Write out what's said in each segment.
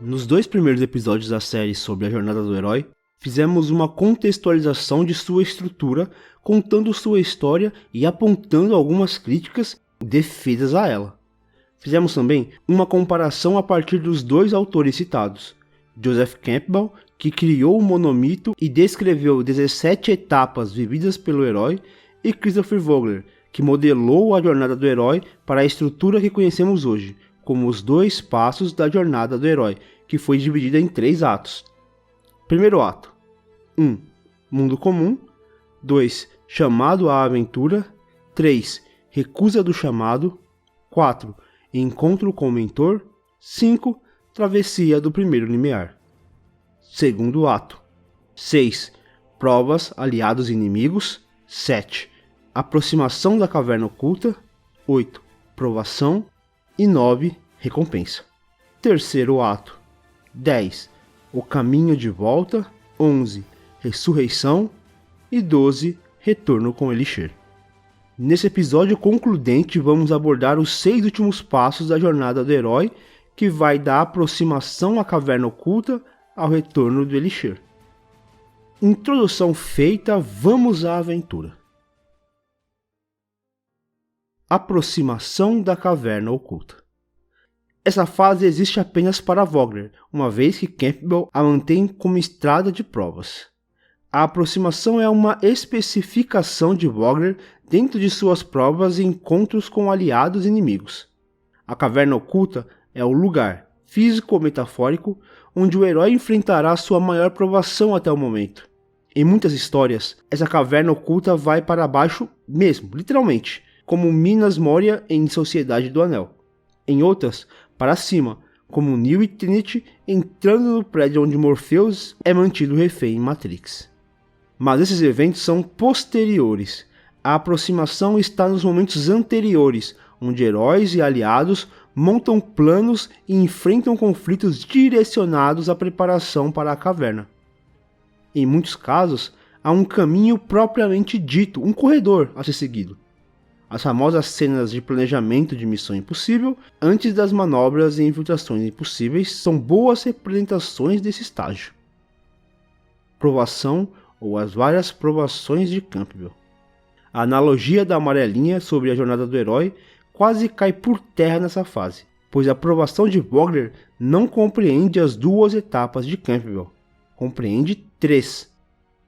Nos 2 primeiros episódios da série sobre a jornada do herói, fizemos uma contextualização de sua estrutura, contando sua história e apontando algumas críticas e defesas a ela. Fizemos também uma comparação a partir dos 2 autores citados, Joseph Campbell, que criou o monomito e descreveu 17 etapas vividas pelo herói, e Christopher Vogler, que modelou a jornada do herói para a estrutura que conhecemos hoje, como os 2 passos da jornada do herói, que foi dividida em 3 atos. Primeiro ato: 1. Mundo comum. 2. Chamado à aventura. 3. Recusa do chamado. 4. Encontro com o mentor. 5. Travessia do primeiro limiar. Segundo ato: 6. Provas, aliados e inimigos. 7. Aproximação da caverna oculta. 8. Provação. E 9. Recompensa. Terceiro ato: 10. O caminho de volta. 11. Ressurreição. E 12. Retorno com Elixir. Nesse episódio concludente, vamos abordar os 6 últimos passos da jornada do herói, que vai da aproximação à caverna oculta ao retorno do Elixir. Introdução feita, vamos à aventura. Aproximação da caverna oculta. Essa fase existe apenas para Vogler, uma vez que Campbell a mantém como estrada de provas. A aproximação é uma especificação de Vogler dentro de suas provas e encontros com aliados e inimigos. A caverna oculta é o lugar, físico ou metafórico, onde o herói enfrentará sua maior provação até o momento. Em muitas histórias, essa caverna oculta vai para baixo mesmo, literalmente, como Minas Moria em Sociedade do Anel. Em outras, para cima, como Neo e Trinity entrando no prédio onde Morpheus é mantido refém em Matrix. Mas esses eventos são posteriores. A aproximação está nos momentos anteriores, onde heróis e aliados montam planos e enfrentam conflitos direcionados à preparação para a caverna. Em muitos casos, há um caminho propriamente dito, um corredor a ser seguido. As famosas cenas de planejamento de Missão Impossível, antes das manobras e infiltrações impossíveis, são boas representações desse estágio. Provação ou as várias provações de Campbell. A analogia da amarelinha sobre a jornada do herói quase cai por terra nessa fase, pois a provação de Vogler não compreende as 2 etapas de Campbell, compreende 3.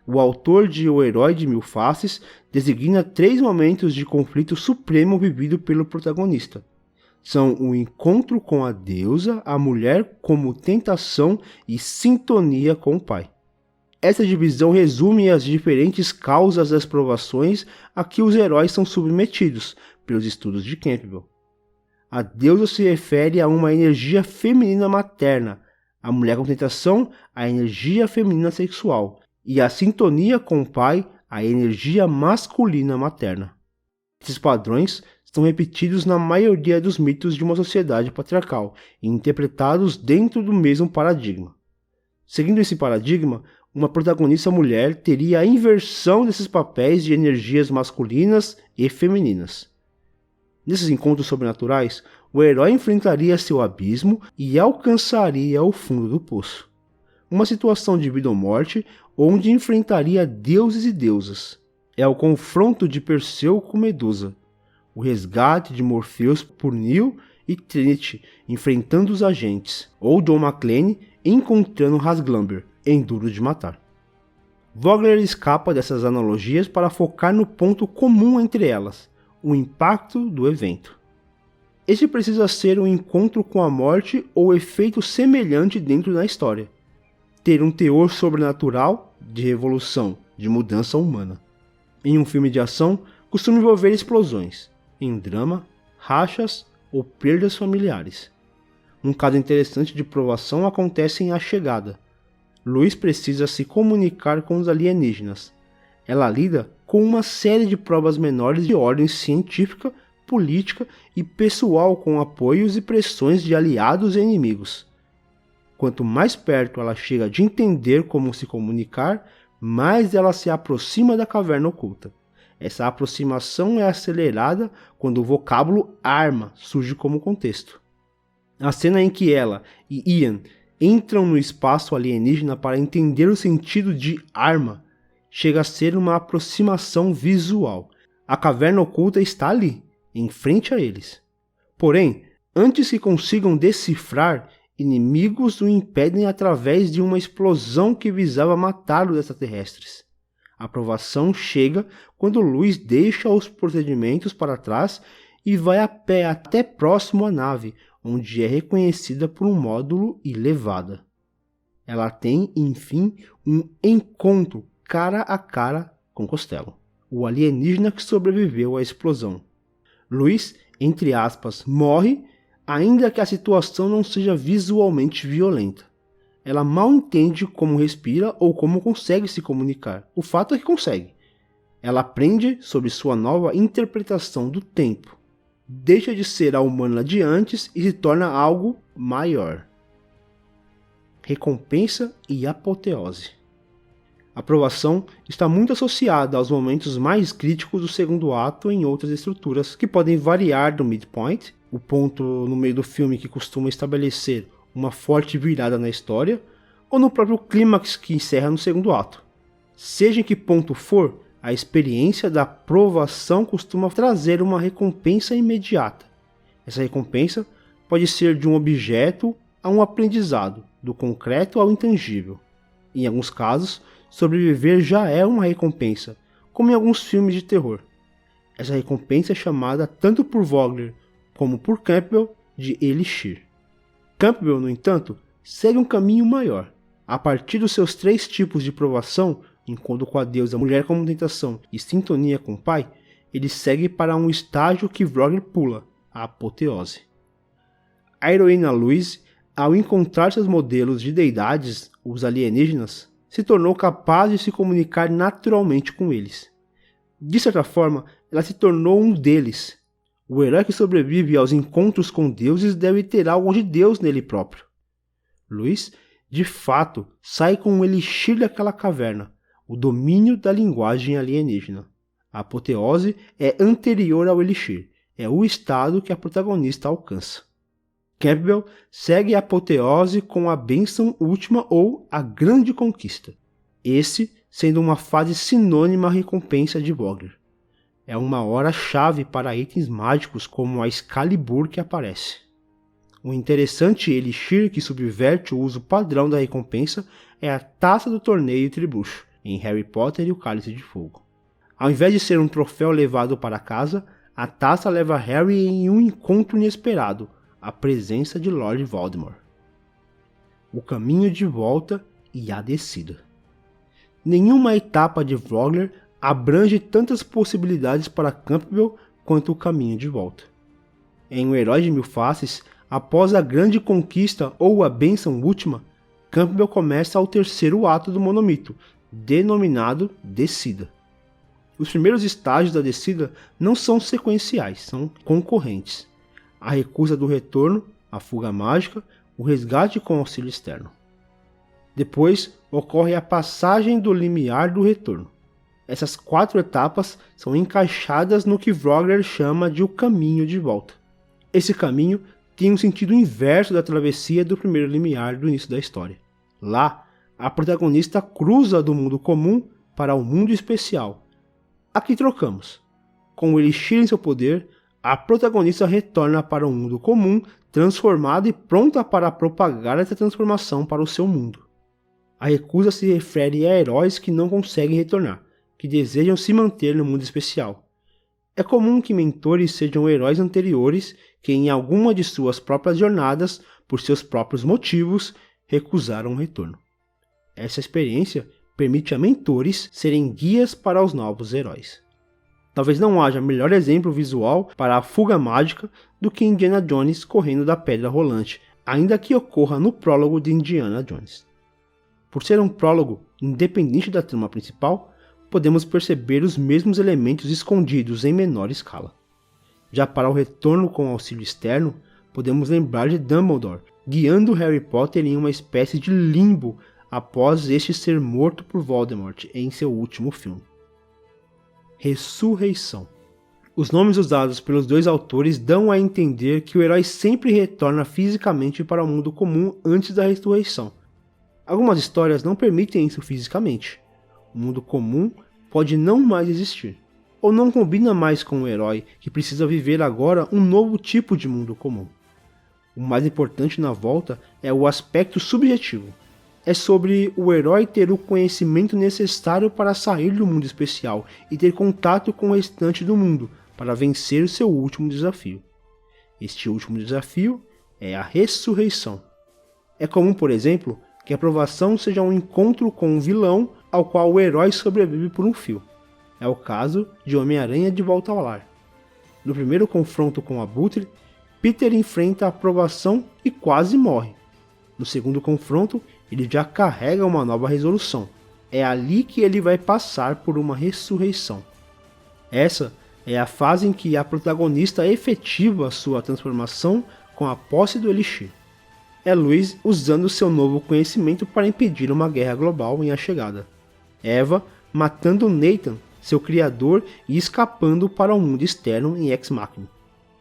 O autor de O Herói de Mil Faces designa 3 momentos de conflito supremo vivido pelo protagonista. São o encontro com a deusa, a mulher como tentação e sintonia com o pai. Essa divisão resume as diferentes causas das provações a que os heróis são submetidos pelos estudos de Campbell. A deusa se refere a uma energia feminina materna, a mulher com tentação, a energia feminina sexual, e a sintonia com o pai, a energia masculina materna. Esses padrões estão repetidos na maioria dos mitos de uma sociedade patriarcal e interpretados dentro do mesmo paradigma. Seguindo esse paradigma, uma protagonista mulher teria a inversão desses papéis de energias masculinas e femininas. Nesses encontros sobrenaturais, o herói enfrentaria seu abismo e alcançaria o fundo do poço. Uma situação de vida ou morte, onde enfrentaria deuses e deusas. É o confronto de Perseu com Medusa, o resgate de Morpheus por Neo e Trinity enfrentando os agentes, ou John McClane encontrando Hasglamber em Duro de Matar. Vogler escapa dessas analogias para focar no ponto comum entre elas, o impacto do evento. Este precisa ser um encontro com a morte ou efeito semelhante dentro da história. Ter um teor sobrenatural, de revolução, de mudança humana. Em um filme de ação, costuma envolver explosões. Em um drama, rachas ou perdas familiares. Um caso interessante de provação acontece em A Chegada. Luz precisa se comunicar com os alienígenas. Ela lida com uma série de provas menores de ordem científica, política e pessoal com apoios e pressões de aliados e inimigos. Quanto mais perto ela chega de entender como se comunicar, mais ela se aproxima da caverna oculta. Essa aproximação é acelerada quando o vocábulo arma surge como contexto. A cena em que ela e Ian entram no espaço alienígena para entender o sentido de arma, chega a ser uma aproximação visual. A caverna oculta está ali, em frente a eles. Porém, antes que consigam decifrar, inimigos o impedem através de uma explosão que visava matar os extraterrestres. A aprovação chega quando Luz deixa os procedimentos para trás e vai a pé até próximo à nave, onde é reconhecida por um módulo e levada. Ela tem, enfim, um encontro cara a cara com Costello, o alienígena que sobreviveu à explosão. Luz, entre aspas, morre, ainda que a situação não seja visualmente violenta. Ela mal entende como respira ou como consegue se comunicar. O fato é que consegue. Ela aprende sobre sua nova interpretação do tempo. Deixa de ser a humana de antes e se torna algo maior. Recompensa e apoteose. A aprovação está muito associada aos momentos mais críticos do segundo ato em outras estruturas, que podem variar do midpoint, o ponto no meio do filme que costuma estabelecer uma forte virada na história, ou no próprio clímax que encerra no segundo ato. Seja em que ponto for, a experiência da aprovação costuma trazer uma recompensa imediata. Essa recompensa pode ser de um objeto a um aprendizado, do concreto ao intangível. Em alguns casos, sobreviver já é uma recompensa, como em alguns filmes de terror. Essa recompensa é chamada tanto por Vogler como por Campbell de Elixir. Campbell, no entanto, segue um caminho maior. A partir dos seus 3 tipos de provação, encontro com a deusa, mulher como tentação e sintonia com o pai, ele segue para um estágio que Vogler pula, a apoteose. A heroína Luz, ao encontrar seus modelos de deidades, os alienígenas, se tornou capaz de se comunicar naturalmente com eles. De certa forma, ela se tornou um deles. O herói que sobrevive aos encontros com deuses deve ter algo de Deus nele próprio. Luz, de fato, sai com um elixir daquela caverna, o domínio da linguagem alienígena. A apoteose é anterior ao elixir, é o estado que a protagonista alcança. Campbell segue a apoteose com a bênção última ou a grande conquista, esse sendo uma fase sinônima à recompensa de Vogler. É uma hora-chave para itens mágicos como a Excalibur que aparece. Um interessante elixir que subverte o uso padrão da recompensa é a Taça do Torneio Tribucho, em Harry Potter e o Cálice de Fogo. Ao invés de ser um troféu levado para casa, a taça leva Harry em um encontro inesperado, a presença de Lord Voldemort. O caminho de volta e a descida. Nenhuma etapa de Vogler abrange tantas possibilidades para Campbell quanto o caminho de volta. Em O Herói de Mil Faces, após a grande conquista ou a bênção última, Campbell começa ao terceiro ato do monomito, denominado Descida. Os primeiros estágios da descida não são sequenciais, são concorrentes. A recusa do retorno, a fuga mágica, o resgate com auxílio externo. Depois ocorre a passagem do limiar do retorno. Essas 4 etapas são encaixadas no que Vogler chama de o caminho de volta. Esse caminho tem um sentido inverso da travessia do primeiro limiar do início da história. Lá, a protagonista cruza do mundo comum para o mundo especial. Aqui trocamos. Com o elixir em seu poder, a protagonista retorna para o mundo comum, transformada e pronta para propagar essa transformação para o seu mundo. A recusa se refere a heróis que não conseguem retornar, que desejam se manter no mundo especial. É comum que mentores sejam heróis anteriores que, em alguma de suas próprias jornadas, por seus próprios motivos, recusaram o retorno. Essa experiência permite a mentores serem guias para os novos heróis. Talvez não haja melhor exemplo visual para a fuga mágica do que Indiana Jones correndo da pedra rolante, ainda que ocorra no prólogo de Indiana Jones. Por ser um prólogo independente da trama principal, podemos perceber os mesmos elementos escondidos em menor escala. Já para o retorno com auxílio externo, podemos lembrar de Dumbledore, guiando Harry Potter em uma espécie de limbo após este ser morto por Voldemort em seu último filme. Ressurreição. Os nomes usados pelos dois autores dão a entender que o herói sempre retorna fisicamente para o mundo comum antes da ressurreição. Algumas histórias não permitem isso fisicamente. O mundo comum pode não mais existir, ou não combina mais com o herói que precisa viver agora um novo tipo de mundo comum. O mais importante na volta é o aspecto subjetivo. É sobre o herói ter o conhecimento necessário para sair do mundo especial e ter contato com o restante do mundo para vencer o seu último desafio. Este último desafio é a ressurreição. É comum, por exemplo, que a provação seja um encontro com um vilão ao qual o herói sobrevive por um fio. É o caso de Homem-Aranha de Volta ao Lar. No primeiro confronto com o Abutre, Peter enfrenta a provação e quase morre. No segundo confronto, ele já carrega uma nova resolução. É ali que ele vai passar por uma ressurreição. Essa é a fase em que a protagonista efetiva sua transformação com a posse do Elixir. É Luiz usando seu novo conhecimento para impedir uma guerra global em A Chegada. Eva matando Nathan, seu criador, e escapando para o mundo externo em Ex Machina.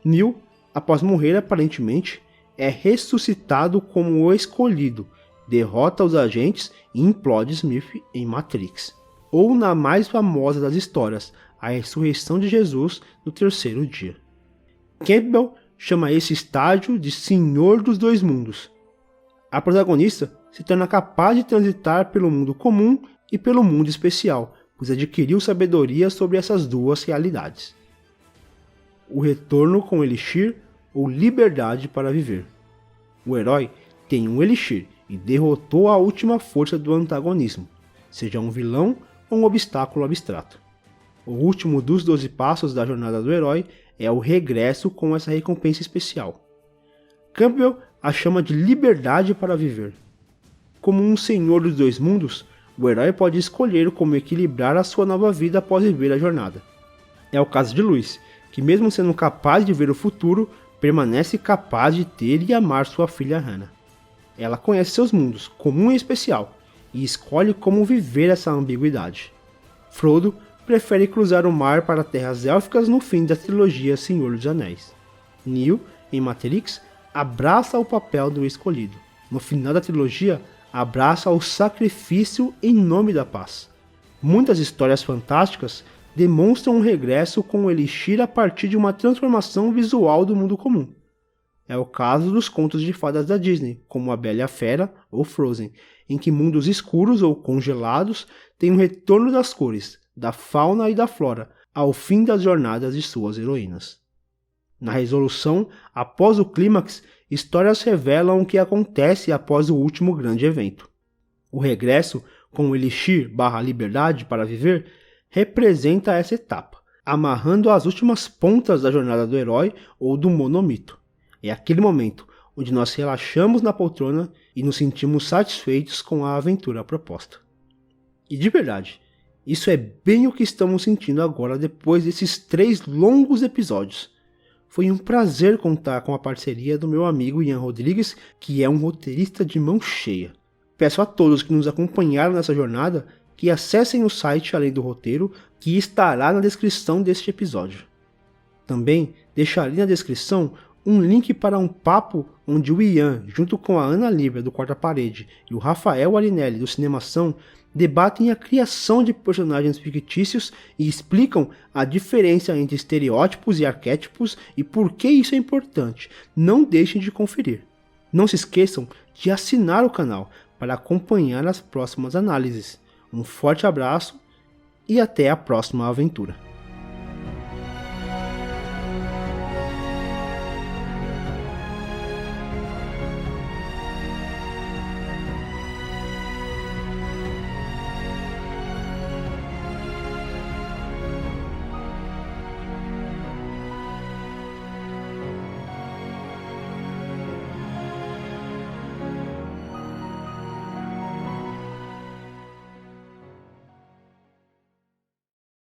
Neo, após morrer aparentemente, é ressuscitado como o escolhido, derrota os agentes e implode Smith em Matrix. Ou na mais famosa das histórias, a ressurreição de Jesus no terceiro dia. Campbell chama esse estágio de Senhor dos Dois Mundos. A protagonista se torna capaz de transitar pelo mundo comum e pelo mundo especial, pois adquiriu sabedoria sobre essas duas realidades. O retorno com o Elixir ou liberdade para viver. O herói tem um Elixir e derrotou a última força do antagonismo, seja um vilão ou um obstáculo abstrato. O último dos 12 passos da jornada do herói é o regresso com essa recompensa especial. Campbell a chama de liberdade para viver. Como um senhor dos dois mundos, o herói pode escolher como equilibrar a sua nova vida após viver a jornada. É o caso de Luiz, que mesmo sendo capaz de ver o futuro, permanece capaz de ter e amar sua filha Hannah. Ela conhece seus mundos, comum e especial, e escolhe como viver essa ambiguidade. Frodo prefere cruzar o mar para terras élficas no fim da trilogia Senhor dos Anéis. Neo, em Matrix, abraça o papel do escolhido. No final da trilogia, abraça o sacrifício em nome da paz. Muitas histórias fantásticas demonstram um regresso com o Elixir a partir de uma transformação visual do mundo comum. É o caso dos contos de fadas da Disney, como A Bela e a Fera ou Frozen, em que mundos escuros ou congelados têm um retorno das cores, da fauna e da flora, ao fim das jornadas de suas heroínas. Na resolução, após o clímax, histórias revelam o que acontece após o último grande evento. O regresso, com o Elixir/liberdade para viver, representa essa etapa, amarrando as últimas pontas da jornada do herói ou do monomito. É aquele momento onde nós relaxamos na poltrona e nos sentimos satisfeitos com a aventura proposta. E de verdade, isso é bem o que estamos sentindo agora depois desses 3 longos episódios. Foi um prazer contar com a parceria do meu amigo Ian Rodrigues, que é um roteirista de mão cheia. Peço a todos que nos acompanharam nessa jornada que acessem o site Além do Roteiro, que estará na descrição deste episódio. Também deixarei na descrição um link para um papo onde o Ian, junto com a Ana Lívia do Quarta Parede e o Rafael Arinelli do Cinemação, debatem a criação de personagens fictícios e explicam a diferença entre estereótipos e arquétipos e por que isso é importante. Não deixem de conferir. Não se esqueçam de assinar o canal para acompanhar as próximas análises. Um forte abraço e até a próxima aventura.